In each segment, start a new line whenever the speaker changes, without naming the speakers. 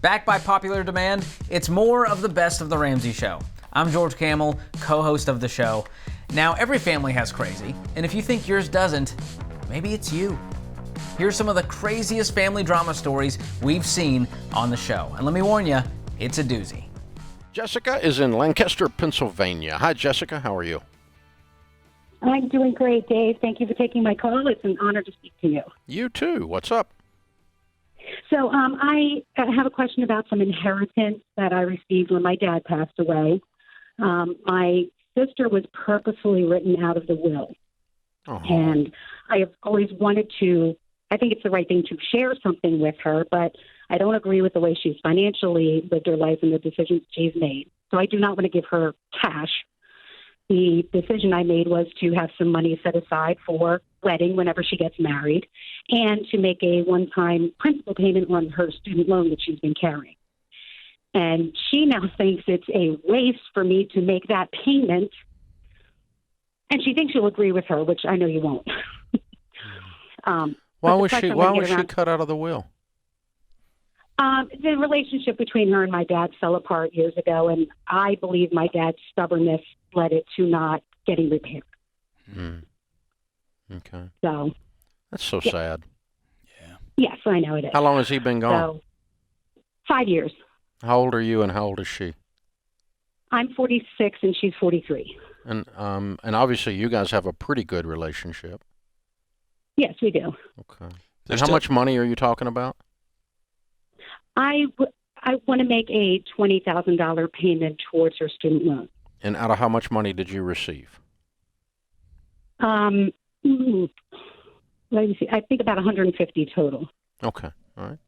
Backed by popular demand, it's more of the best of the Ramsey Show. I'm George Camel, co-host of the show. Now, every family has crazy, and if you think yours doesn't, maybe it's you. Here's some of the craziest family drama stories we've seen on the show. And let me warn you, it's a doozy.
Jessica is in Lancaster, Pennsylvania. Hi, Jessica. How are you?
I'm doing great, Dave. Thank you for taking my call. It's an honor to speak to you.
You too. What's up?
So I have a question about some inheritance that I received when my dad passed away. My sister was purposefully written out of the will.
Oh.
And I have always wanted to, I think it's the right thing to share something with her, but I don't agree with the way she's financially lived her life and the decisions she's made. So I do not want to give her cash. The decision I made was to have some money set aside for wedding whenever she gets married and to make a one-time principal payment on her student loan that she's been carrying. And she now thinks it's a waste for me to make that payment. And she thinks you'll agree with her, which I know you won't.
Why was she cut out of the will?
The relationship between her and my dad fell apart years ago, and I believe my dad's stubbornness led it to not getting repaired.
Okay.
So
that's so sad.
Yeah.
Yes, I know it is.
How long has he been gone?
So, 5 years.
How old are you and how old is she?
I'm 46 and she's 43.
And obviously you guys have a pretty good relationship.
Yes, we do.
Okay. And how much money are you talking about?
I want to make a $20,000 payment towards her student loan.
And out of how much money did you receive?
Let me see. I think about 150 total.
Okay. All right.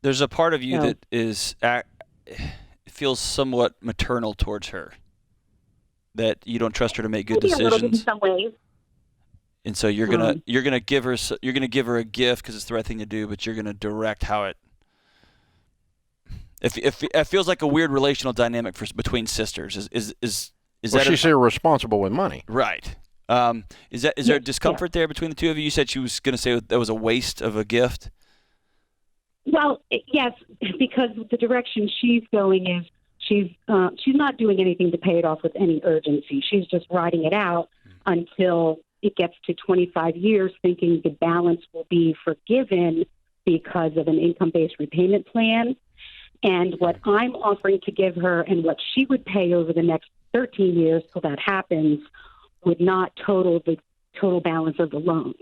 There's a part of you that is feels somewhat maternal towards her. That you don't trust her to make good
Maybe
decisions.
A little bit in some ways.
And so you're gonna give her a gift because it's the right thing to do, but you're gonna direct how it. If it feels like a weird relational dynamic between sisters, is
well,
that
she's irresponsible with money,
right? Is there a discomfort there between the two of you? You said she was going to say that was a waste of a gift.
Well, yes, because the direction she's going is she's not doing anything to pay it off with any urgency. She's just riding it out until it gets to 25 years, thinking the balance will be forgiven because of an income-based repayment plan. And what I'm offering to give her and what she would pay over the next 13 years till that happens would not total the total balance of the loan.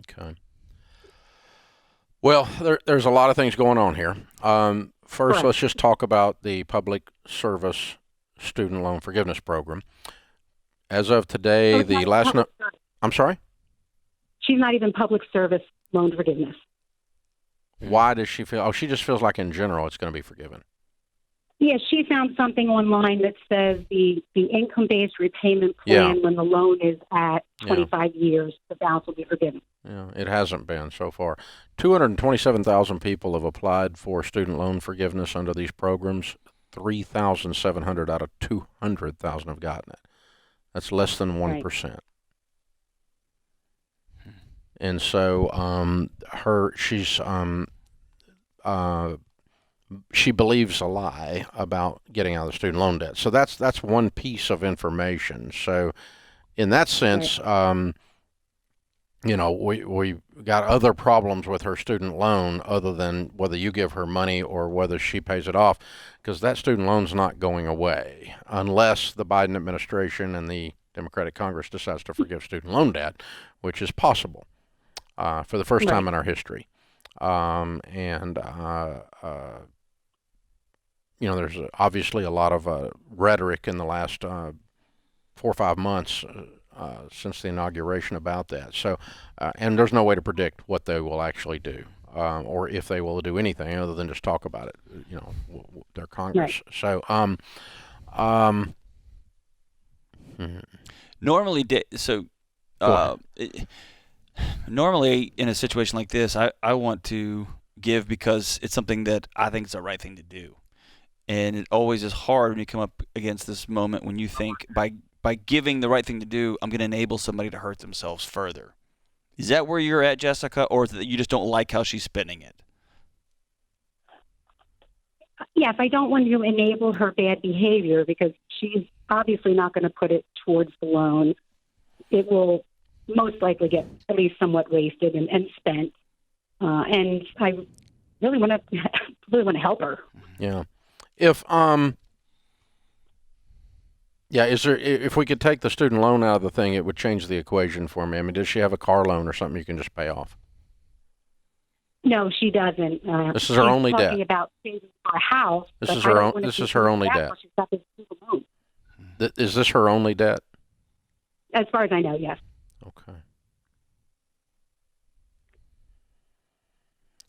Okay. Well, there's a lot of things going on here. First,
Right.
Let's just talk about the Public Service Student Loan Forgiveness Program. As of today,
Oh,
the last no. I'm sorry?
She's not even public service loan forgiveness.
Why does she feel? Oh, she just feels like in general it's going to be forgiven.
Yes, she found something online that says the income-based repayment plan, when the loan is at 25 years, the balance will be forgiven.
Yeah, it hasn't been so far. 227,000 people have applied for student loan forgiveness under these programs. 3,700 out of 200,000 have gotten it. That's less than 1%. Right. And so she believes a lie about getting out of the student loan debt. So that's one piece of information. So in that sense, right. We got other problems with her student loan other than whether you give her money or whether she pays it off, because that student loan's not going away unless the Biden administration and the Democratic Congress decides to forgive student loan debt, which is possible for the first time in our history. There's obviously a lot of rhetoric in the last 4 or 5 months since the inauguration about that. So, and there's no way to predict what they will actually do, or if they will do anything other than just talk about it. Their Congress. Right. So,
normally, normally in a situation like this, I want to give because it's something that I think is the right thing to do. And it always is hard when you come up against this moment when you think by giving the right thing to do, I'm going to enable somebody to hurt themselves further. Is that where you're at, Jessica, or that you just don't like how she's spending it?
Yes, I don't want to enable her bad behavior because she's obviously not going to put it towards the loan. It will most likely get at least somewhat wasted and spent. And I really want to help her.
Yeah. If if we could take the student loan out of the thing, it would change the equation for me. I mean, does she have a car loan or something you can just pay off?
No, she doesn't.
This is her only debt.
Talking about saving for a house.
This is her own. This is her only debt.
She's got this student loan.
Is this her only debt?
As far as I know, yes.
Okay.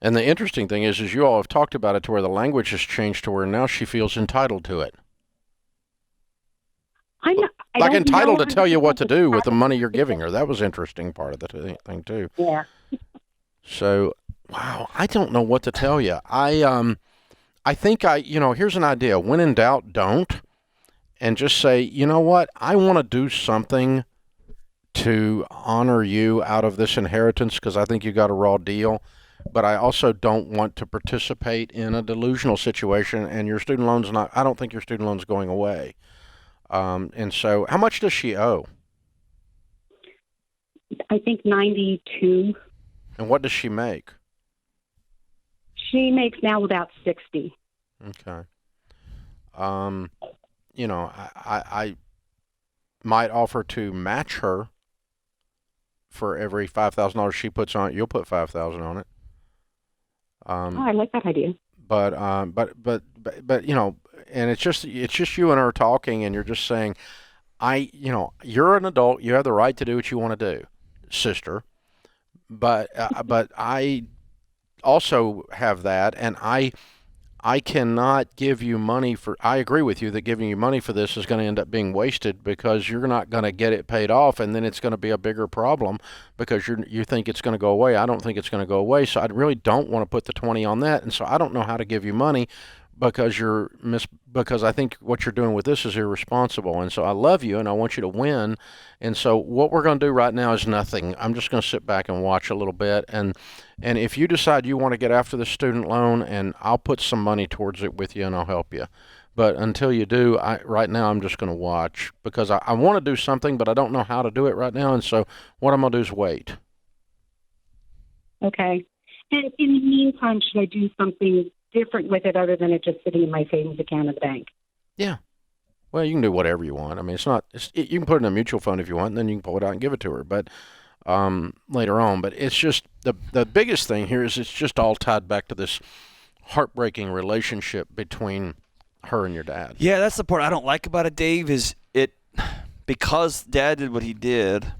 And the interesting thing is you all have talked about it to where the language has changed to where now she feels entitled to it. Like entitled to tell you what to do with the money you're giving her. That was interesting part of the thing too.
Yeah.
So, wow, I don't know what to tell you. I think here's an idea. When in doubt, don't. And just say, you know what? I want to do something to honor you out of this inheritance because I think you got a raw deal. But I also don't want to participate in a delusional situation. And your student loan's I don't think your student loan's going away. And so how much does she owe?
I think 92.
And what does she make?
She makes now about 60.
Okay. I might offer to match her for every $5,000 she puts on it. You'll put $5,000 on it.
I like that idea.
But and it's just you and her talking, and you're just saying, you're an adult. You have the right to do what you want to do, sister. But I also have that, and I cannot give you money for. I agree with you that giving you money for this is going to end up being wasted because you're not going to get it paid off, and then it's going to be a bigger problem because you think it's going to go away. I don't think it's going to go away, so I really don't want to put the 20 on that, and so I don't know how to give you money because because I think what you're doing with this is irresponsible, and so I love you and I want you to win, and so what we're going to do right now is nothing. I'm just going to sit back and watch a little bit, and if you decide you want to get after the student loan, and I'll put some money towards it with you and I'll help you, but until you do, right now I'm just going to watch because I want to do something, but I don't know how to do it right now, and so what I'm going to do is wait.
Okay. And in the meantime, should I do something different with it other than it just sitting in my savings account at the bank?
Yeah. Well, you can do whatever you want. I mean, you can put it in a mutual fund if you want, and then you can pull it out and give it to her. But later on. But it's just the biggest thing here is it's just all tied back to this heartbreaking relationship between her and your dad.
Yeah, that's the part I don't like about it, Dave, is because Dad did what he did,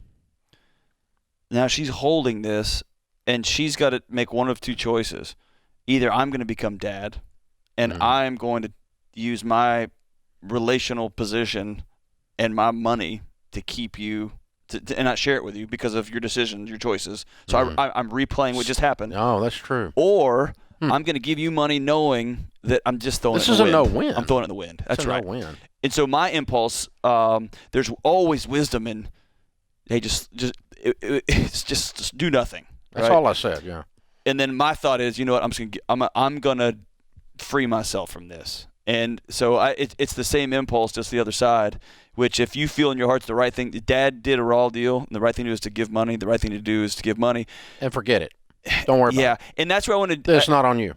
now she's holding this, and she's got to make one of two choices. Either I'm going to become Dad, and I'm going to use my relational position and my money to keep you and not share it with you because of your decisions, your choices. So I'm replaying what just happened.
Oh, that's true.
Or I'm going to give you money knowing that I'm just throwing it in the wind. This is a no-win. I'm throwing it in the wind. That's right.
No-win.
And so my impulse, there's always wisdom in, hey, just do nothing.
That's all I said, yeah.
And then my thought is, you know what, I'm gonna free myself from this. And so it's the same impulse, just the other side. Which, if you feel in your heart's the right thing, Dad did a raw deal, and the right thing to do is to give money. The right thing to do is to give money,
and forget it. Don't worry about it.
Yeah, and that's where I want to.
It's not on you.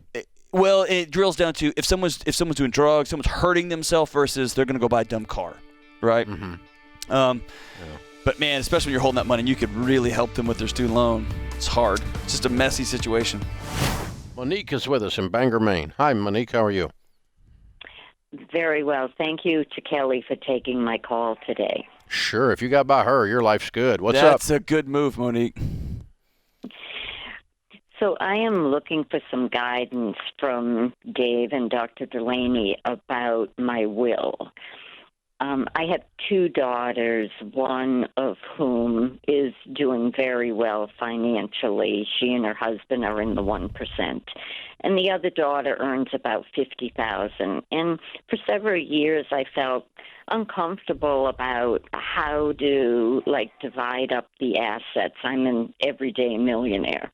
Well, it drills down to if someone's doing drugs, someone's hurting themselves versus they're gonna go buy a dumb car, right?
Mm-hmm.
Yeah. But man, especially when you're holding that money and you could really help them with their student loan, it's hard. It's just a messy situation.
Monique is with us in Bangor, Maine. Hi, Monique. How are you?
Very well. Thank you to Kelly for taking my call today.
Sure. If you got by her, your life's good. What's up?
That's a good move, Monique.
So I am looking for some guidance from Dave and Dr. Delaney about my will. I have two daughters, one of whom is doing very well financially. She and her husband are in the 1%. And the other daughter earns about $50,000. And for several years, I felt uncomfortable about how to, divide up the assets. I'm an everyday millionaire.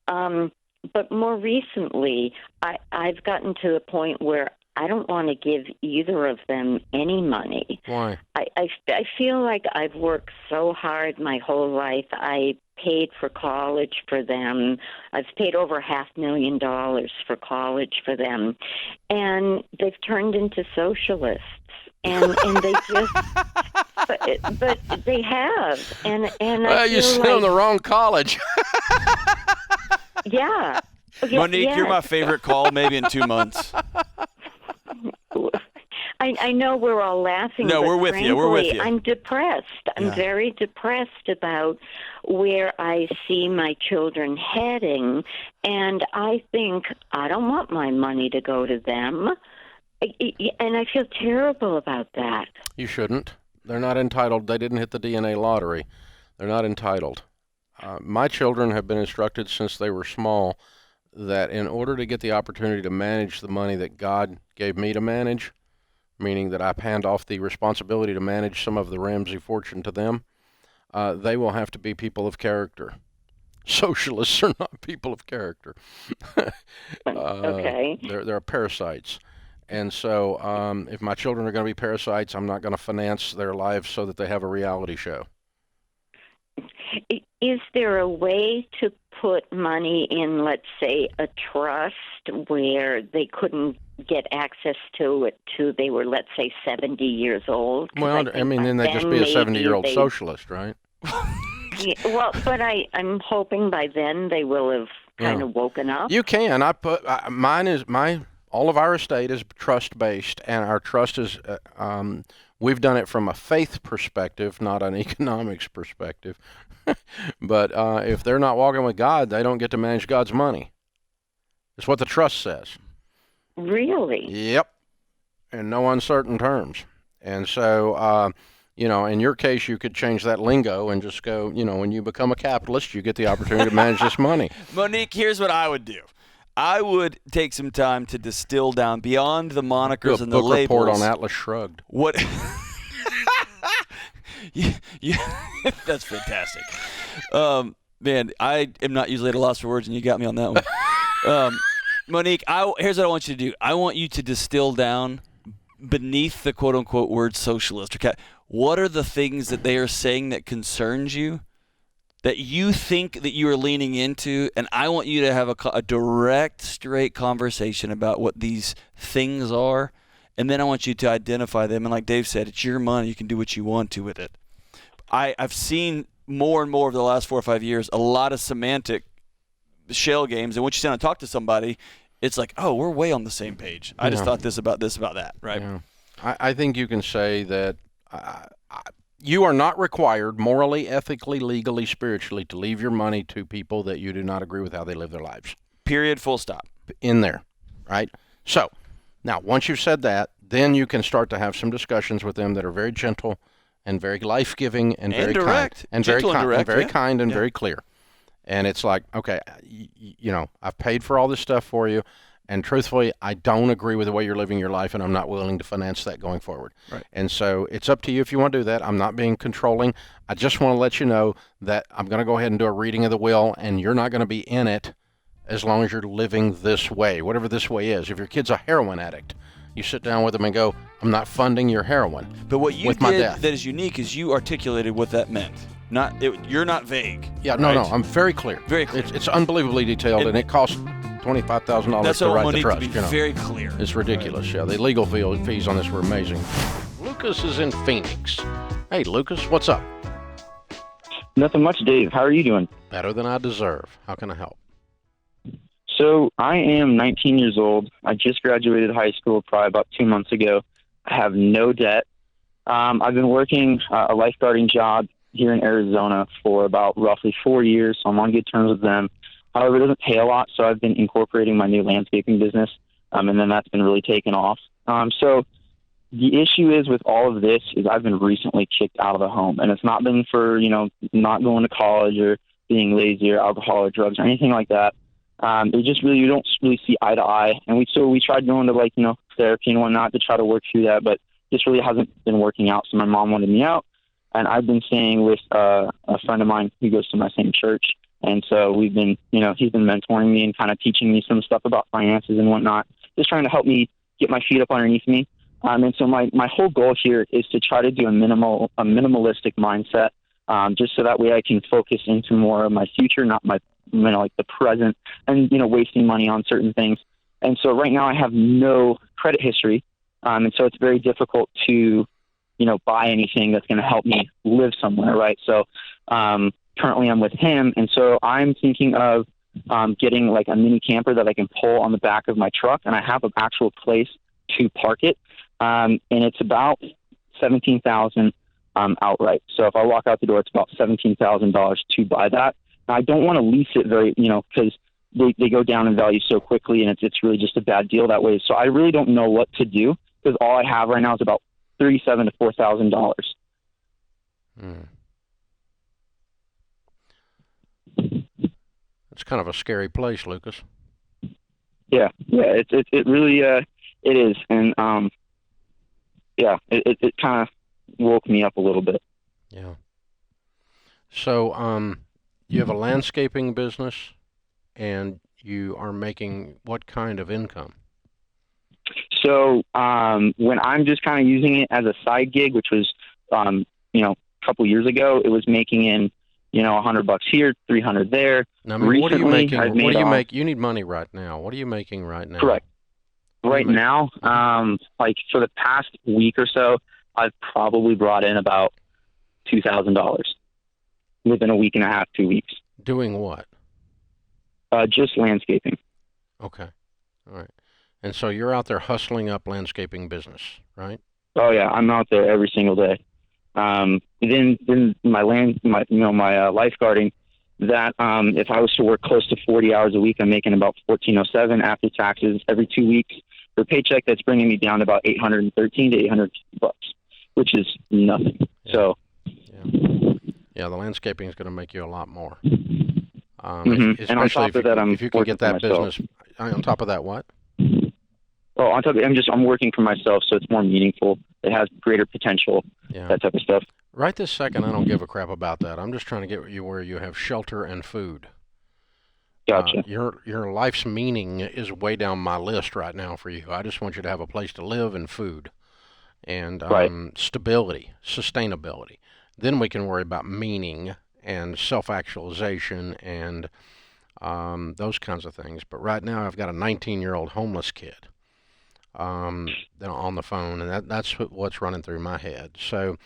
But more recently, I've gotten to the point where I don't want to give either of them any money.
Why?
I feel like I've worked so hard my whole life. I paid for college for them. I've paid over $500,000 for college for them. And they've turned into socialists. And they just, but they have. And
well,
I
you
feel
sent them the wrong college.
Yeah.
Monique,
yes.
you're my favorite call maybe in 2 months.
I know we're all laughing.
No,
but
we're with
frankly,
you. We're with you.
I'm depressed. I'm very depressed about where I see my children heading, and I think I don't want my money to go to them, and I feel terrible about that.
You shouldn't. They're not entitled. They didn't hit the DNA lottery. They're not entitled. My children have been instructed since they were small that in order to get the opportunity to manage the money that God gave me to manage, meaning that I hand off the responsibility to manage some of the Ramsey fortune to them, they will have to be people of character. Socialists are not people of character.
Okay.
They're parasites. And so if my children are going to be parasites, I'm not going to finance their lives so that they have a reality show.
Is there a way to put money in, let's say, a trust where they couldn't get access to it till they were, let's say, 70 years old?
Well, I mean, then they'd just be a 70-year-old socialist, right?
Yeah, well, but I'm hoping by then they will have kind of woken up.
You can. All of our estate is trust-based, and our trust is, we've done it from a faith perspective, not an economics perspective. But if they're not walking with God, they don't get to manage God's money. It's what the trust says.
Really?
Yep. In no uncertain terms. And so, in your case, you could change that lingo and just go, when you become a capitalist, you get the opportunity to manage this money.
Monique, here's what I would do. I would take some time to distill down beyond the monikers and the labels.
Report on Atlas Shrugged.
What? That's fantastic. Man, I am not usually at a loss for words, and you got me on that one. Monique, here's what I want you to do. I want you to distill down beneath the quote-unquote word socialist. What are the things that they are saying that concerns you, that you think that you are leaning into, and I want you to have a direct, straight conversation about what these things are, and then I want you to identify them. And like Dave said, it's your money. You can do what you want to with it. I've seen more and more over the last 4 or 5 years a lot of semantic shell games, and when you sit down and talk to somebody, it's like, oh, we're way on the same page. I just thought this, about that, right?
Yeah. I think you can say that you are not required morally, ethically, legally, spiritually to leave your money to people that you do not agree with how they live their lives.
Period, full stop.
In there, right? So, now, once you've said that, then you can start to have some discussions with them that are very gentle and very life-giving and very
direct.
kind. And
gentle
very
and direct,
and very
yeah.
kind and
Yeah.
very clear. And it's like, okay, I've paid for all this stuff for you, and truthfully, I don't agree with the way you're living your life, and I'm not willing to finance that going forward.
Right.
And so it's up to you if you want to do that. I'm not being controlling. I just want to let you know that I'm going to go ahead and do a reading of the will, and you're not going to be in it as long as you're living this way, whatever this way is. If your kid's a heroin addict, you sit down with them and go, I'm not funding your heroin.
But what you
with my
did
death.
that is unique is you articulated what that meant. You're not vague.
Yeah,
right?
no, I'm very clear.
Very clear.
It's unbelievably detailed, and it costs $25,000
That's
to
what
write
Monique
the
to
trust.
be very clear.
It's ridiculous. Yeah, the legal fees on this were amazing. Lucas is in Phoenix. Hey, Lucas, what's up?
Nothing much, Dave. How are you doing?
Better than I deserve. How can I help?
So I am 19 years old. I just graduated high school probably about 2 months ago. I have no debt. I've been working a lifeguarding job here in Arizona for about roughly 4 years, so I'm on good terms with them. However, it doesn't pay a lot, so I've been incorporating my new landscaping business, and then that's been really taken off. So the issue is with all of this is I've been recently kicked out of the home, and it's not been for, not going to college or being lazy or alcohol or drugs or anything like that. It just really, you don't really see eye to eye. And we tried going to therapy and whatnot to try to work through that, but this really hasn't been working out. So my mom wanted me out, and I've been staying with a friend of mine who goes to my same church. And so we've been, he's been mentoring me and kind of teaching me some stuff about finances and whatnot, just trying to help me get my feet up underneath me. And so my whole goal here is to try to do a minimalistic mindset, just so that way I can focus into more of my future, not my, the present, and, wasting money on certain things. And so right now I have no credit history. And so it's very difficult to, buy anything that's going to help me live somewhere. Right. So, currently I'm with him. And so I'm thinking of, getting like a mini camper that I can pull on the back of my truck. And I have an actual place to park it. And it's about $17,000 outright. So if I walk out the door, it's about $17,000 to buy that. Now, I don't want to lease it because they go down in value so quickly, and it's really just a bad deal that way. So I really don't know what to do, because all I have right now is about $3,700 to $4,000.
It's kind of a scary place, Lucas.
Yeah, it really it is, and it kind of woke me up a little bit.
Yeah. So, you have a landscaping business, and you are making what kind of income?
So, when I'm just kind of using it as a side gig, which was, a couple years ago, it was making in, $100 here, $300 there.
Now, what are you making? You need money right now. What are you making right now?
Correct. Right now, for the past week or so, I've probably brought in about $2,000 within a week and a half, 2 weeks.
Doing what?
Just landscaping.
Okay. All right. And so you're out there hustling up landscaping business, right?
Oh yeah, I'm out there every single day. Then my lifeguarding, that if I was to work close to 40 hours a week, I'm making about $1,407 after taxes every 2 weeks for a paycheck. That's bringing me down to about $813 to $800, which is nothing.
Yeah.
So,
yeah, the landscaping is going to make you a lot more.
And on top of that,
if you can get that business. On top of that, what?
Well, on top of it, I'm working for myself, so it's more meaningful. It has greater potential, that type of stuff.
Right this second, I don't give a crap about that. I'm just trying to get you where you have shelter and food.
Gotcha.
Your life's meaning is way down my list right now for you. I just want you to have a place to live and food and stability, sustainability. Then we can worry about meaning and self-actualization and those kinds of things. But right now, I've got a 19-year-old homeless kid on the phone, and that's what's running through my head. So,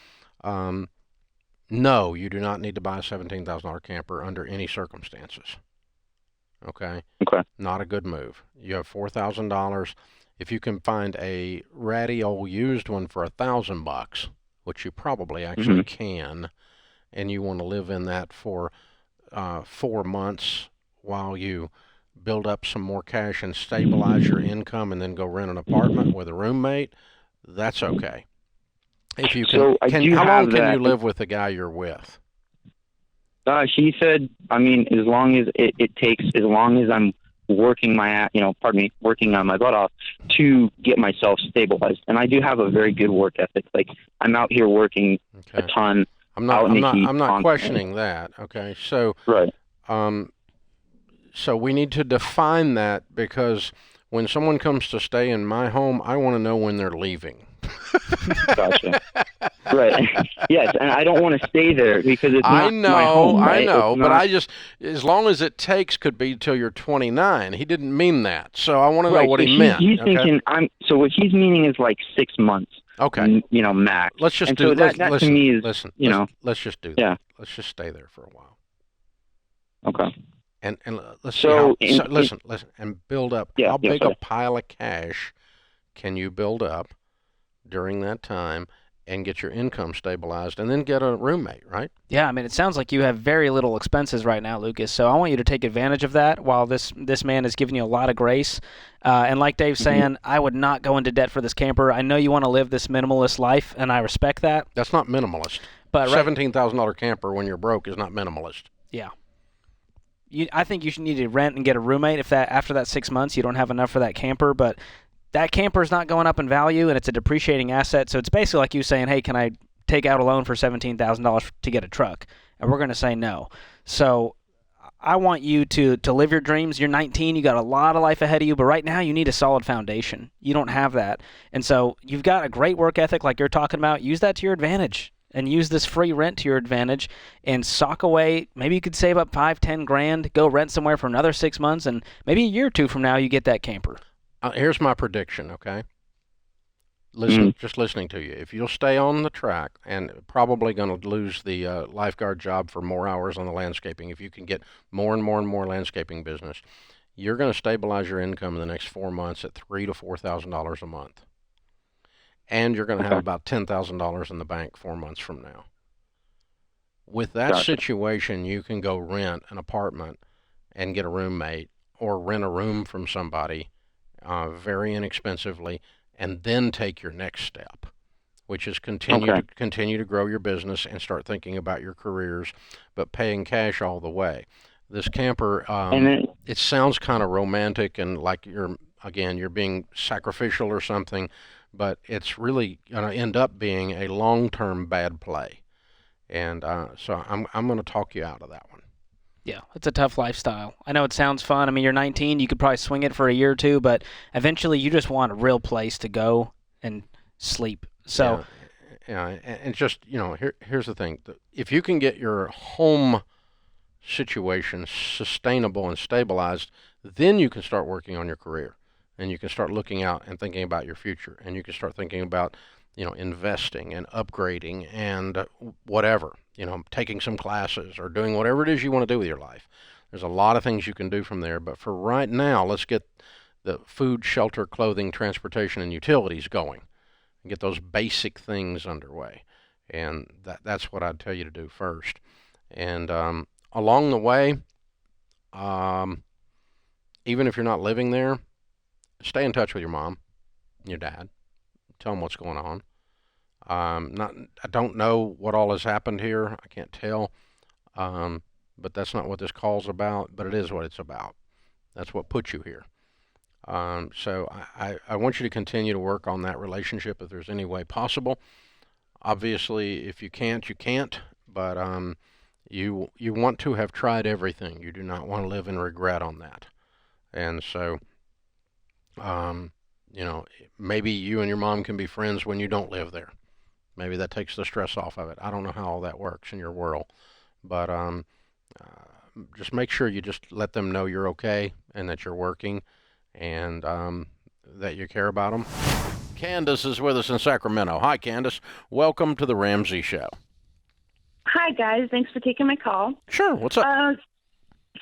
no, you do not need to buy a $17,000 camper under any circumstances. Okay?
Okay.
Not a good move. You have $4,000. If you can find a ratty old used one for $1,000, which you probably actually can, and you want to live in that for 4 months while you build up some more cash and stabilize your income and then go rent an apartment with a roommate, that's okay. If you can, how long can you live with the guy you're with?
He said, as long as it takes, as long as I'm working working on my butt off to get myself stabilized. And I do have a very good work ethic. Like, I'm out here working a ton.
I'm not questioning that. Okay. So,
right.
So we need to define that, because when someone comes to stay in my home, I want to know when they're leaving.
Gotcha. Right. Yes, and I don't want to stay there because it's not my home. Right?
I know, but I just, as long as it takes, could be till you're 29. He didn't mean that, so I want to know what he meant.
He's thinking so what he's meaning is like 6 months.
Okay.
Max.
Let's just
to me is
let's just do that.
Yeah.
Let's just stay there for a while.
Okay.
And let's see listen, and build up.
Yeah,
how big a pile of cash can you build up during that time, and get your income stabilized, and then get a roommate, right?
Yeah, I mean, it sounds like you have very little expenses right now, Lucas. So I want you to take advantage of that while this man is giving you a lot of grace. And like Dave's saying, I would not go into debt for this camper. I know you want to live this minimalist life, and I respect that.
That's not minimalist.
But
$17,000 camper when you're broke is not minimalist.
Yeah. I think you should need to rent and get a roommate if that after that 6 months you don't have enough for that camper. But that camper is not going up in value, and it's a depreciating asset. So it's basically like you saying, hey, can I take out a loan for $17,000 to get a truck? And we're going to say no. So I want you to live your dreams. You're 19. You got a lot of life ahead of you, but right now you need a solid foundation. You don't have that. And so you've got a great work ethic like you're talking about. Use that to your advantage. And use this free rent to your advantage and sock away. Maybe you could save up $5,000-10,000, go rent somewhere for another 6 months, and maybe a year or two from now you get that camper.
Here's my prediction, okay? Just listening to you. If you'll stay on the track, and probably going to lose the lifeguard job for more hours on the landscaping, if you can get more and more and more landscaping business, you're going to stabilize your income in the next 4 months at $3,000 to $4,000 a month. And you're going to have about $10,000 in the bank 4 months from now. With that situation, you can go rent an apartment and get a roommate, or rent a room from somebody very inexpensively, and then take your next step, which is continue to grow your business and start thinking about your careers, but paying cash all the way. This camper, it sounds kind of romantic and like you're being sacrificial or something, but it's really going to end up being a long-term bad play. And so I'm going to talk you out of that one.
Yeah, it's a tough lifestyle. I know it sounds fun. I mean, you're 19. You could probably swing it for a year or two, but eventually you just want a real place to go and sleep. So,
yeah, and just, here's the thing. If you can get your home situation sustainable and stabilized, then you can start working on your career, and you can start looking out and thinking about your future, and you can start thinking about, investing and upgrading and whatever, taking some classes or doing whatever it is you want to do with your life. There's a lot of things you can do from there, but for right now, let's get the food, shelter, clothing, transportation, and utilities going and get those basic things underway. And that's what I'd tell you to do first. And along the way, even if you're not living there, stay in touch with your mom and your dad. Tell them what's going on. I don't know what all has happened here. I can't tell. But that's not what this call's about, but it is what it's about. That's what put you here. So I want you to continue to work on that relationship if there's any way possible. Obviously, if you can't, you can't. But you want to have tried everything. You do not want to live in regret on that. And so, maybe you and your mom can be friends when you don't live there. Maybe that takes the stress off of it. I don't know how all that works in your world. But just make sure you just let them know you're okay and that you're working and that you care about them. Candace is with us in Sacramento. Hi, Candace. Welcome to the Ramsey Show.
Hi, guys. Thanks for taking my call.
Sure. What's up?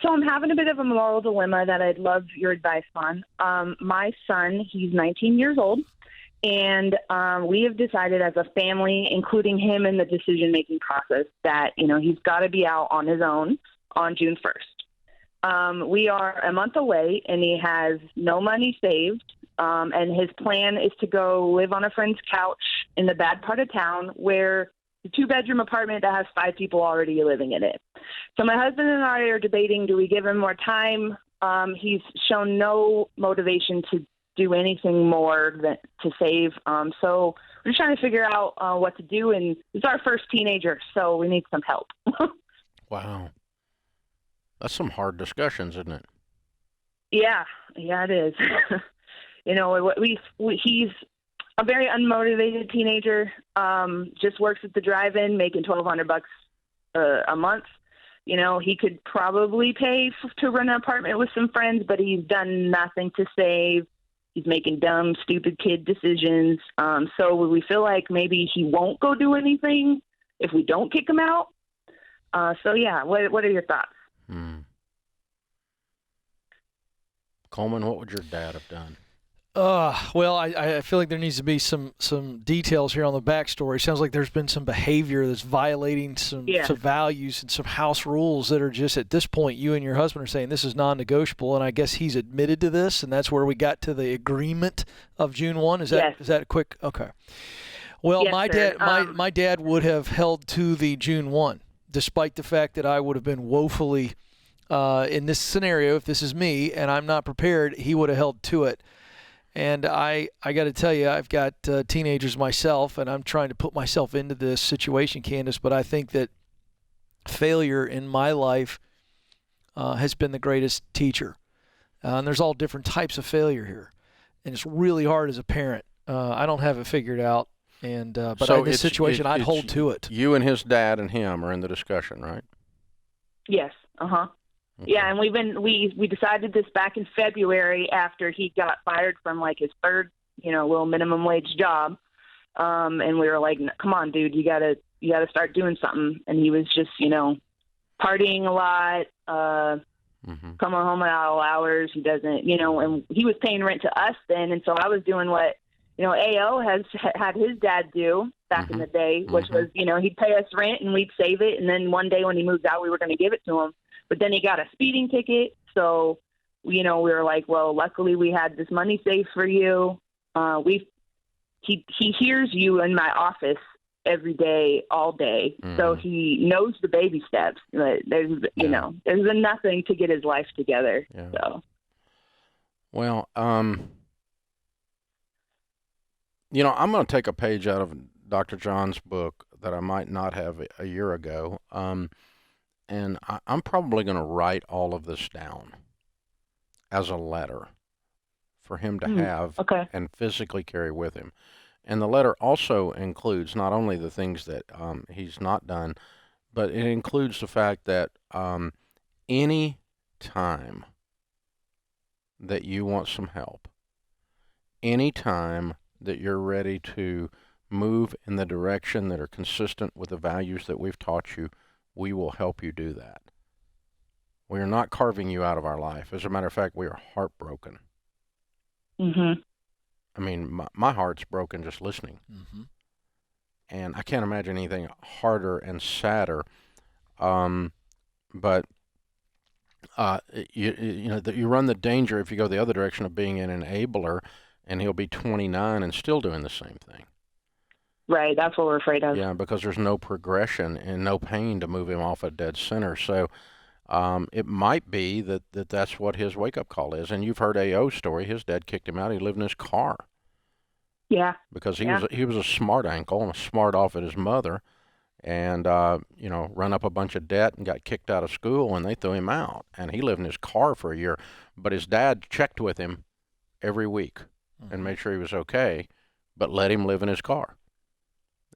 So I'm having a bit of a moral dilemma that I'd love your advice on. My son, he's 19 years old, and we have decided as a family, including him in the decision-making process, that, he's got to be out on his own on June 1st. We are a month away, and he has no money saved, and his plan is to go live on a friend's couch in the bad part of town where the 2-bedroom apartment that has 5 people already living in it. So my husband and I are debating, do we give him more time? He's shown no motivation to do anything more than to save. So we're just trying to figure out what to do. And it's our first teenager, so we need some help.
Wow. That's some hard discussions, isn't it?
Yeah, it is. He's a very unmotivated teenager, just works at the drive-in, making $1,200 a month. He could probably pay to rent an apartment with some friends, but he's done nothing to save. He's making dumb, stupid kid decisions. So we feel like maybe he won't go do anything if we don't kick him out. What are your thoughts?
Coleman, what would your dad have done?
Well, I feel like there needs to be some details here on the backstory. Sounds like there's been some behavior that's violating some values and some house rules that are just, at this point, you and your husband are saying this is non-negotiable, and I guess he's admitted to this, and that's where we got to the agreement of June 1. Is that quick? Okay. Well,
Yes,
my dad would have held to the June 1, despite the fact that I would have been woefully in this scenario. If this is me and I'm not prepared, he would have held to it. And I got to tell you, I've got teenagers myself, and I'm trying to put myself into this situation, Candace, but I think that failure in my life has been the greatest teacher. And there's all different types of failure here. And it's really hard as a parent. I don't have it figured out. And but
so
in this situation, I'd hold to it.
You and his dad and him are in the discussion, right?
Yes. Okay. Yeah, and we decided this back in February after he got fired from like his third, little minimum wage job. And we were like, come on, dude, you gotta start doing something. And he was just, partying a lot, coming home at all hours. He doesn't, and he was paying rent to us then. And so I was doing what, AO has had his dad do back in the day, which was, he'd pay us rent and we'd save it. And then one day when he moved out, we were going to give it to him. But then he got a speeding ticket. So, we were like, well, luckily we had this money saved for you. He hears you in my office every day, all day. So he knows the baby steps. There's been nothing to get his life together. Yeah. So.
Well, I'm going to take a page out of Dr. John's book that I might not have a year ago. And I'm probably going to write all of this down as a letter for him to have and physically carry with him. And the letter also includes not only the things that he's not done, but it includes the fact that any time that you want some help, any time that you're ready to move in the direction that are consistent with the values that we've taught you, we will help you do that. We are not carving you out of our life. As a matter of fact, we are heartbroken.
Mm-hmm.
I mean, my heart's broken just listening.
Mm-hmm.
And I can't imagine anything harder and sadder. But you run the danger if you go the other direction of being an enabler, and he'll be 29 and still doing the same thing.
Right, that's what we're afraid of.
Yeah, because there's no progression and no pain to move him off a dead center. So it might be that's what his wake-up call is. And you've heard A.O.'s story. His dad kicked him out. He lived in his car.
Yeah.
Because he was a smart uncle and a smart off at his mother, and run up a bunch of debt and got kicked out of school, and they threw him out. And he lived in his car for a year. But his dad checked with him every week and made sure he was okay, but let him live in his car.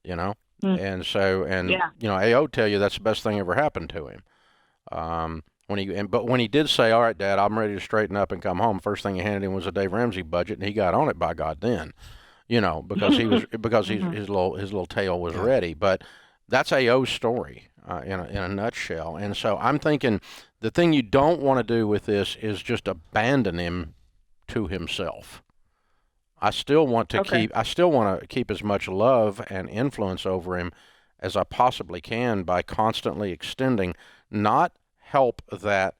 And so, A.O. tell you that's the best thing ever happened to him. But when he did say, all right, Dad, I'm ready to straighten up and come home, first thing he handed him was a Dave Ramsey budget, and he got on it, by God, then, because his little tail was ready. But that's A.O.'s story in a nutshell. And so I'm thinking the thing you don't want to do with this is just abandon him to himself. I still want to keep as much love and influence over him as I possibly can by constantly extending, not help that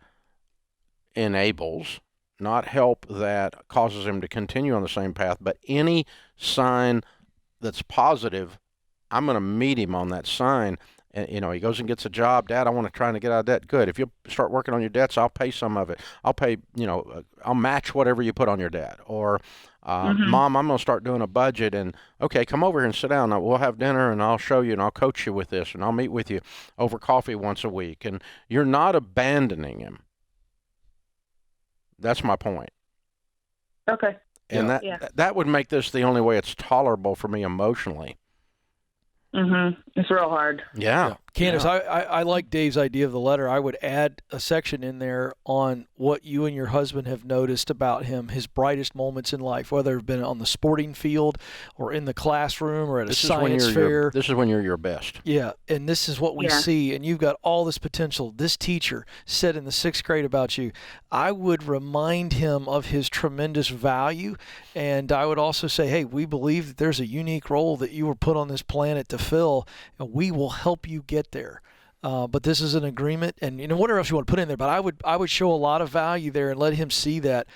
enables, not help that causes him to continue on the same path, but any sign that's positive, I'm going to meet him on that sign. And, he goes and gets a job. Dad, I want to try to get out of debt. Good. If you start working on your debts, I'll pay some of it. I'll pay, I'll match whatever you put on your debt. Or, Mom, I'm going to start doing a budget. And, okay, come over here and sit down. We'll have dinner, and I'll show you, and I'll coach you with this, and I'll meet with you over coffee once a week. And you're not abandoning him. That's my point.
Okay.
And that would make this the only way it's tolerable for me emotionally.
It's real hard.
Yeah.
Candace, I like Dave's idea of the letter. I would add a section in there on what you and your husband have noticed about him, his brightest moments in life, whether it's been on the sporting field or in the classroom or at a science fair.
This is when you're your best.
Yeah, and this is what we see, and you've got all this potential. This teacher said in the 6th grade about you. I would remind him of his tremendous value, and I would also say, hey, we believe that there's a unique role that you were put on this planet to fill, and we will help you get there. But this is an agreement, and whatever else you want to put in there. But I would show a lot of value there and let him see that.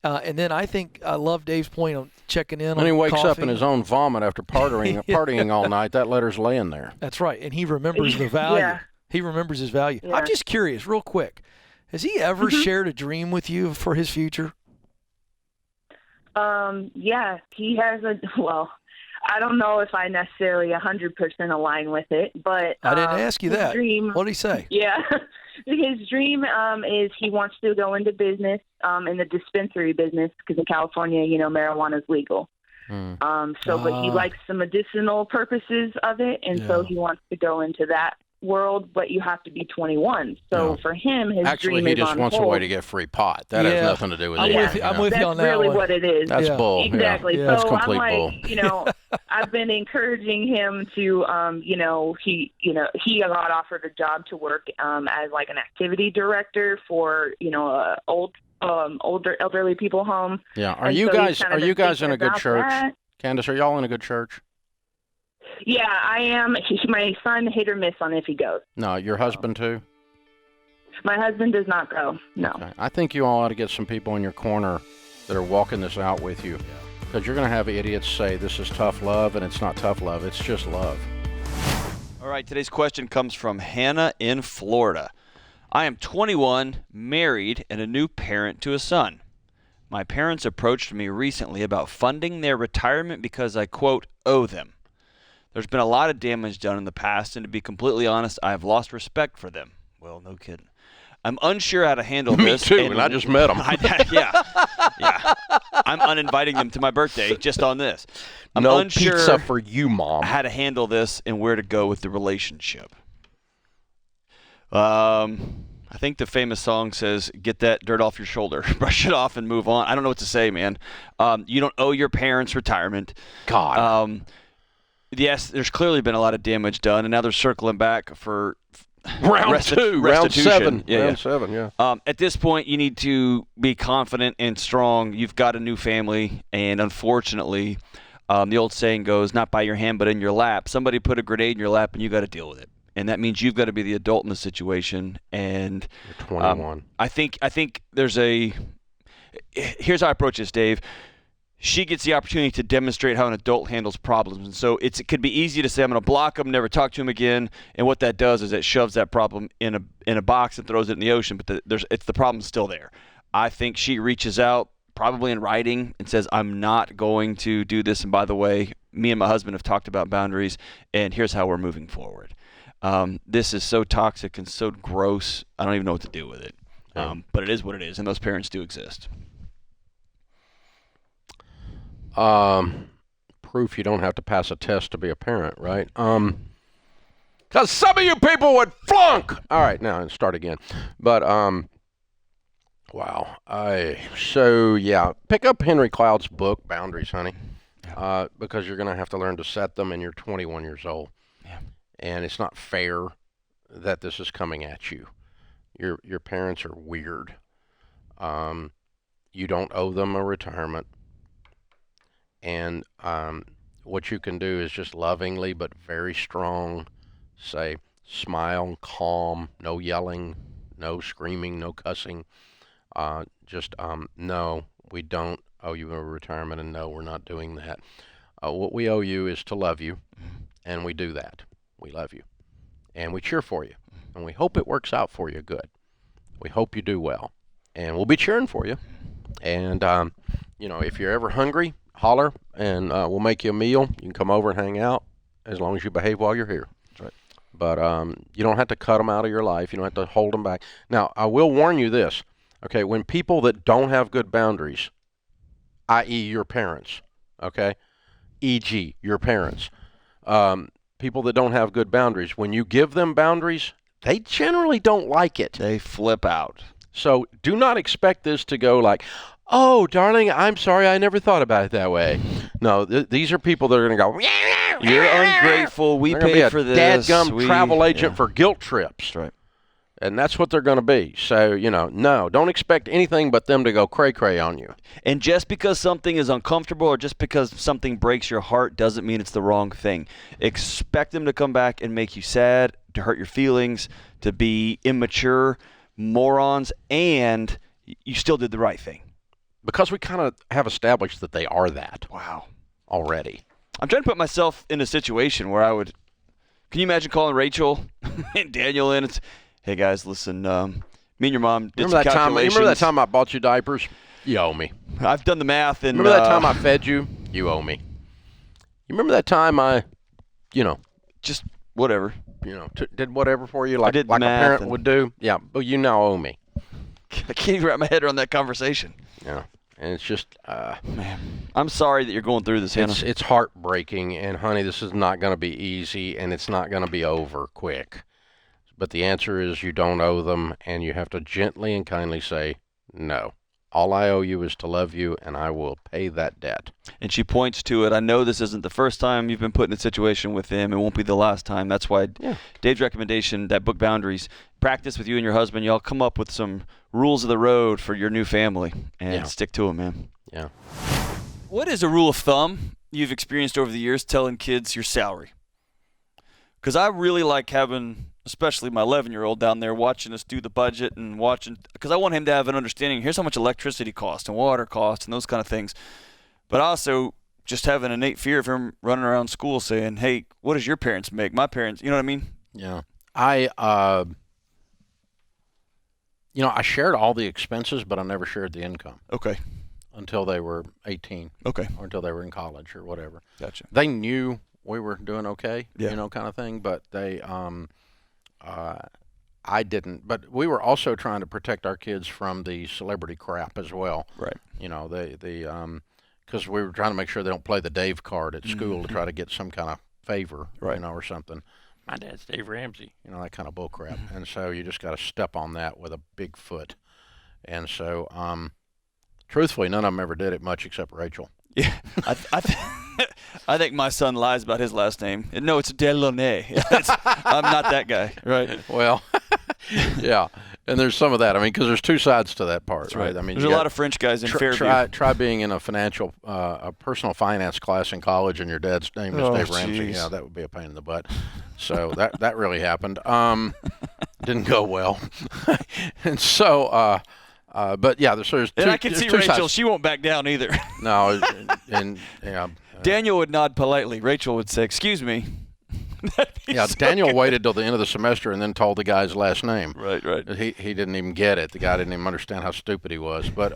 And then I think I love Dave's point on checking in.
When he wakes up in his own vomit after partying all night, that letter's laying there.
That's right, and he remembers the value.
Yeah.
He remembers his value.
Yeah.
I'm just curious, real quick. Has he ever shared a dream with you for his future?
Yeah, he has well, I don't know if I necessarily 100% align with it, but
I didn't ask you that. What did he say?
Yeah, his dream is he wants to go into business, in the dispensary business, because in California, marijuana is legal. But he likes the medicinal purposes of it, and so he wants to go into that world, but you have to be 21. So for him, his
actually
dream
he
is
just
on
wants
hold.
a way to get free pot. That has nothing to do with it.
I'm with you on that.
That's really
one.
what it is.
That's bull.
Exactly.
Yeah. That's
So
complete
I'm like,
bull.
I've been encouraging him to, he got offered a job to work as like an activity director for, older elderly people home.
Yeah. Are
And
you
so
guys
he's kind of
you
been
guys in a
thinking
good
about
church?
that.
Candace, are y'all in a good church?
Yeah, I am. My son hit or miss on if he goes.
No, your husband too?
My husband does not go. No.
Okay. I think you all ought to get some people in your corner that are walking this out with you. Because you're going to have idiots say this is tough love, and it's not tough love. It's just love.
All right, today's question comes from Hannah in Florida. I am 21, married, and a new parent to a son. My parents approached me recently about funding their retirement because I, quote, owe them. There's been a lot of damage done in the past, and to be completely honest, I have lost respect for them. Well, no kidding. I'm unsure how to handle this.
Me too, and I just met them.
Yeah. I'm uninviting them to my birthday just on this. I'm
no
unsure
pizza for you, Mom.
how to handle this and where to go with the relationship. I think the famous song says, get that dirt off your shoulder, brush it off and move on. I don't know what to say, man. You don't owe your parents retirement.
God.
Yes, there's clearly been a lot of damage done, and now they're circling back for
round 2, round 7.
Round
7, yeah.
At this point, you need to be confident and strong. You've got a new family, and unfortunately, the old saying goes, not by your hand, but in your lap. Somebody put a grenade in your lap, and you got to deal with it. And that means you've got to be the adult in the situation. And
you're 21.
I think there's here's how I approach this, Dave. She gets the opportunity to demonstrate how an adult handles problems. And so it could be easy to say, I'm going to block him, never talk to him again. And what that does is it shoves that problem in a box and throws it in the ocean. But the problem's still there. I think she reaches out, probably in writing, and says, I'm not going to do this. And by the way, me and my husband have talked about boundaries, and here's how we're moving forward. This is so toxic and so gross. I don't even know what to do with it. But it is what it is, and those parents do exist.
Proof you don't have to pass a test to be a parent, right? Because some of you people would flunk. All right, now start again. But wow. Pick up Henry Cloud's book, Boundaries, honey, because you're going to have to learn to set them, and you're 21 years old.
Yeah.
And it's not fair that this is coming at you. Your parents are weird. You don't owe them a retirement. And what you can do is just lovingly but very strong say, smile, calm, no yelling, no screaming, no cussing. No, we don't owe you a retirement, and no, we're not doing that. What we owe you is to love you, and we do that. We love you, and we cheer for you, and we hope it works out for you good. We hope you do well, and we'll be cheering for you. And, if you're ever hungry, holler, and we'll make you a meal. You can come over and hang out as long as you behave while you're here.
That's right.
But you don't have to cut them out of your life. You don't have to hold them back. Now, I will warn you this. Okay, when people that don't have good boundaries, i.e. your parents, okay, e.g. your parents, people that don't have good boundaries. When you give them boundaries, they generally don't like it.
They flip out.
So do not expect this to go like, oh, darling, I'm sorry, I never thought about it that way. No, these are people that are going to go,
you're ungrateful. We paid for this.
Dadgum travel agent for guilt trips.
That's right.
And that's what they're going to be. So, no, don't expect anything but them to go cray-cray on you.
And just because something is uncomfortable or just because something breaks your heart doesn't mean it's the wrong thing. Expect them to come back and make you sad, to hurt your feelings, to be immature morons, and you still did the right thing.
Because we kind of have established that they are that.
Wow.
Already.
I'm trying to put myself in a situation where I would. Can you imagine calling Rachel and Daniel in? It's, hey guys, listen. Me and your mom did some calculations.
Remember that time I bought you diapers? You owe me.
I've done the math. And
remember that time I fed you? You owe me. You remember that time I,
just whatever.
Did whatever for you, like a
parent
would do? Yeah, but you now owe me.
I can't even wrap my head around that conversation.
Yeah. And it's just,
man, I'm sorry that you're going through this, Hannah.
It's heartbreaking, and honey, this is not going to be easy, and it's not going to be over quick. But the answer is you don't owe them, and you have to gently and kindly say, no. All I owe you is to love you, and I will pay that debt.
And she points to it. I know this isn't the first time you've been put in a situation with him. It won't be the last time. That's why Dave's recommendation, that book Boundaries, practice with you and your husband. Y'all come up with some rules of the road for your new family and stick to them, man.
Yeah.
What is a rule of thumb you've experienced over the years telling kids your salary? Because I really like having, especially my 11-year-old down there, watching us do the budget and watching, because I want him to have an understanding. Here's how much electricity costs and water costs and those kind of things. But also just have an innate fear of him running around school saying, hey, what does your parents make? My parents, you know what I mean?
Yeah. I shared all the expenses, but I never shared the income.
Okay.
Until they were 18.
Okay.
Or until they were in college or whatever.
Gotcha.
They knew we were doing okay,
yeah.
Kind of thing, but they, I didn't. But we were also trying to protect our kids from the celebrity crap as well.
Right.
Because we were trying to make sure they don't play the Dave card at school to try to get some kind of favor,
right.
Or something. My dad's Dave Ramsey, that kind of bull crap. And so you just got to step on that with a big foot. And so, truthfully, none of them ever did it much except Rachel.
Yeah, I think my son lies about his last name. No, it's Delaunay. I'm not that guy, right?
Well, yeah, and there's some of that. I mean, because there's two sides to that part,
that's right?
I mean,
there's a lot of French guys in Fairview.
Try being in a personal finance class in college, and your dad's name is Dave Ramsey. Yeah, that would be a pain in the butt. So that really happened. Didn't go well, and so. But yeah, there's two.
And I can see Rachel; sides. She won't back down either.
No, and yeah.
Daniel would nod politely. Rachel would say, "Excuse me."
Yeah,
so
Daniel
good.
waited till the end of the semester and then told the guy's last name.
Right.
He didn't even get it. The guy didn't even understand how stupid he was. But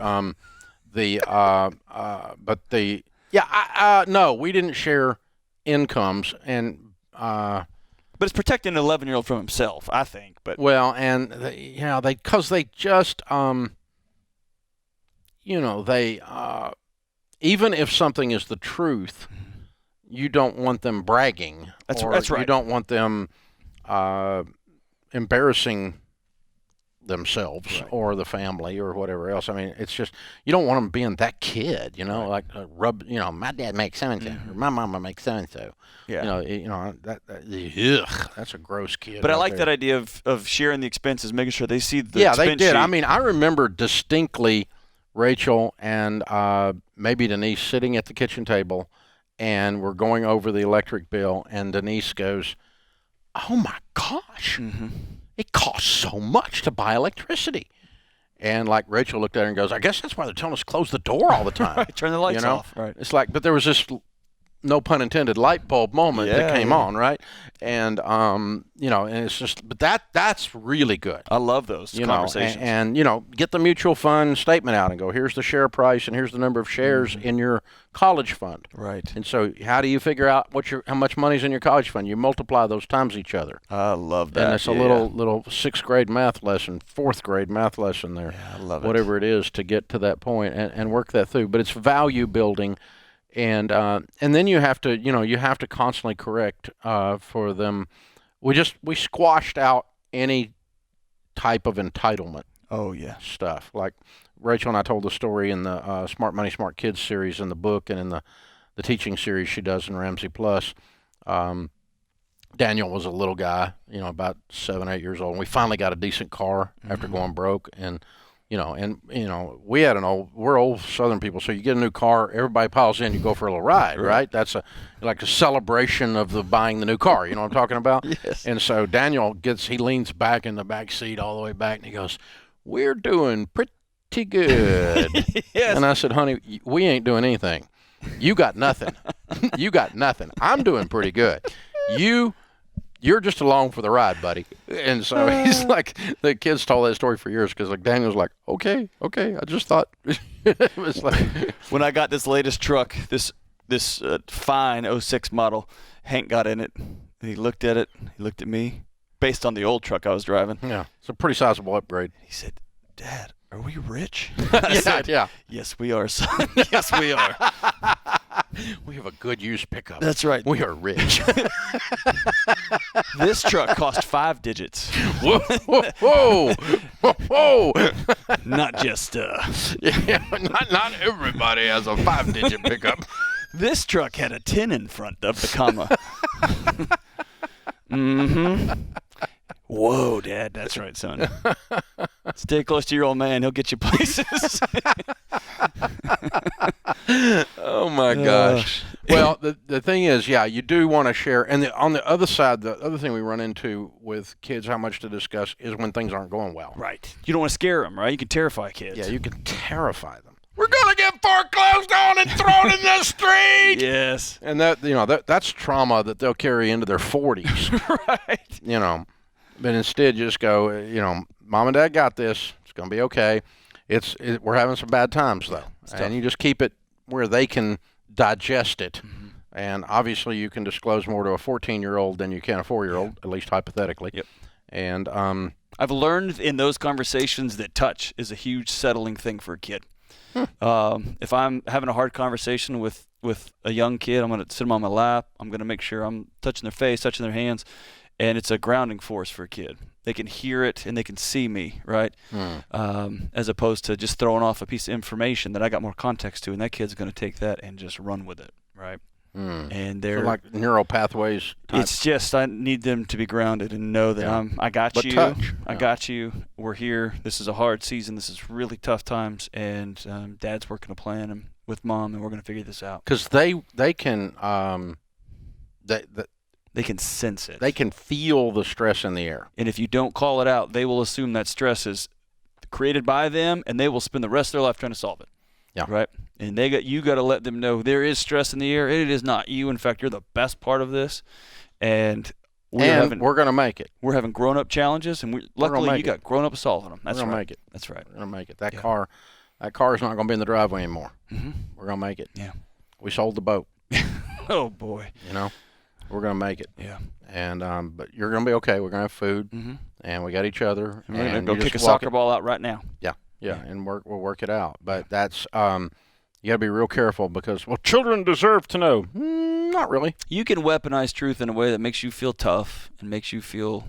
no, we didn't share incomes and.
But it's protecting an 11-year-old from himself, I think. But
well, and because they just they even if something is the truth, you don't want them bragging.
That's right.
You don't want them embarrassing themselves or the family or whatever else. I mean, it's just you don't want them being that kid, like my dad makes so and so, or my mama makes so and so.
Yeah.
That's a gross kid.
But I like that idea of sharing the expenses, making sure they see the
expense
they did.
Sheet. I mean, I remember distinctly Rachel and maybe Denise sitting at the kitchen table, and we're going over the electric bill, and Denise goes, "Oh my gosh, it costs so much to buy electricity." And like Rachel looked at her and goes, "I guess that's why they're telling us to close the door all the time."
Right, turn the lights off. Right.
It's like, but there was this, no pun intended, light bulb moment that came on, right? And and it's just, but that's really good.
I love those conversations.
And get the mutual fund statement out and go, here's the share price and here's the number of shares in your college fund.
Right.
And so how do you figure out how much money's in your college fund? You multiply those times each other.
I love that.
And it's a little 6th grade math lesson, 4th grade math lesson there.
Yeah, I love
whatever it is to get to that point and work that through. But it's value building and then you have to constantly correct for them. We squashed out any type of entitlement.
Oh yeah.
Stuff like Rachel and I told the story in the Smart Money Smart Kids series in the book, and in the teaching series she does in Ramsey Plus. Daniel was a little guy, about 7, 8 years old, and we finally got a decent car after going broke. And we had we're old Southern people, so you get a new car, everybody piles in, you go for a little ride, right? That's like a celebration of buying the new car. You know what I'm talking about?
Yes.
And so Daniel he leans back in the back seat all the way back, and he goes, "We're doing pretty good."
Yes.
And I said, "Honey, we ain't doing anything. You got nothing. You got nothing. I'm doing pretty good. You're just along for the ride, buddy." And so he's like, the kids told that story for years because Daniel's like, okay, I just thought it was like.
When I got this latest truck, this fine 06 model, Hank got in it. He looked at it. He looked at me, based on the old truck I was driving.
Yeah, it's a pretty sizable upgrade.
He said, "Dad, are we rich?"
I said,
"Yeah, yes, we are, son. Yes, we are."
We have a good used pickup.
That's right.
We are rich.
This truck cost 5 digits.
Whoa, whoa, whoa, whoa.
Not just
Yeah, not everybody has a 5-digit pickup.
This truck had a 10 in front of the comma. Mm-hmm. Whoa, Dad. That's right, son. Stay close to your old man. He'll get you places.
Oh, my gosh. Well, the thing is, you do want to share. And on the other side, the other thing we run into with kids, how much to discuss, is when things aren't going well.
Right. You don't want to scare them, right? You can terrify kids.
Yeah, you can terrify them. We're going to get foreclosed on and thrown in the street.
Yes.
And that's trauma that they'll carry into their 40s.
Right.
But instead, you just go, Mom and Dad got this. It's going to be okay. We're having some bad times, though. And you just keep it where they can digest it. Mm-hmm. And obviously, you can disclose more to a 14-year-old than you can a 4-year-old, at least hypothetically.
Yep.
And
I've learned in those conversations that touch is a huge settling thing for a kid. If I'm having a hard conversation with a young kid, I'm going to sit them on my lap. I'm going to make sure I'm touching their face, touching their hands. And it's a grounding force for a kid. They can hear it and they can see me, right? As opposed to just throwing off a piece of information that I got more context to, and that kid's going to take that and just run with it, right? And they're
like neural pathways.
It's just I need them to be grounded and know that I got you.
Touch.
I got you. We're here. This is a hard season. This is really tough times, and Dad's working a plan with Mom, and we're going to figure this out.
Because they can
They can sense it.
They can feel the stress in the air.
And if you don't call it out, they will assume that stress is created by them, and they will spend the rest of their life trying to solve it.
Yeah.
Right? And you got to let them know there is stress in the air. It is not you. In fact, you're the best part of this. And we're
going to make it.
We're having grown-up challenges, and luckily you got grown-ups solving them. That's
we're
right.
Gonna make it.
That's right.
We're going to make it. That car is not going to be in the driveway anymore.
Mm-hmm.
We're going to make it.
Yeah.
We sold the boat.
Oh, boy.
We're going to make it.
Yeah.
And but you're going to be okay. We're going to have food, and we got each other.
We're going to go kick a soccer ball out right now.
Yeah, and we'll work it out. But that's you got to be real careful because children deserve to know. Not really.
You can weaponize truth in a way that makes you feel tough and makes you feel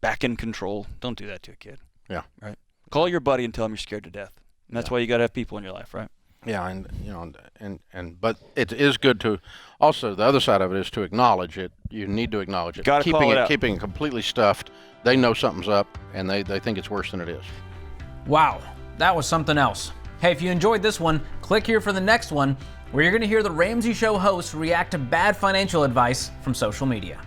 back in control. Don't do that to a kid.
Yeah.
Right. Call your buddy and tell him you're scared to death. And that's why you got to have people in your life, right?
Yeah, and but it is good to also the other side of it is to acknowledge it. You need to acknowledge it.
Got to call it out.
Keeping it completely stuffed, they know something's up and they think it's worse than it is.
Wow, that was something else. Hey, if you enjoyed this one, click here for the next one, where you're going to hear the Ramsey Show hosts react to bad financial advice from social media.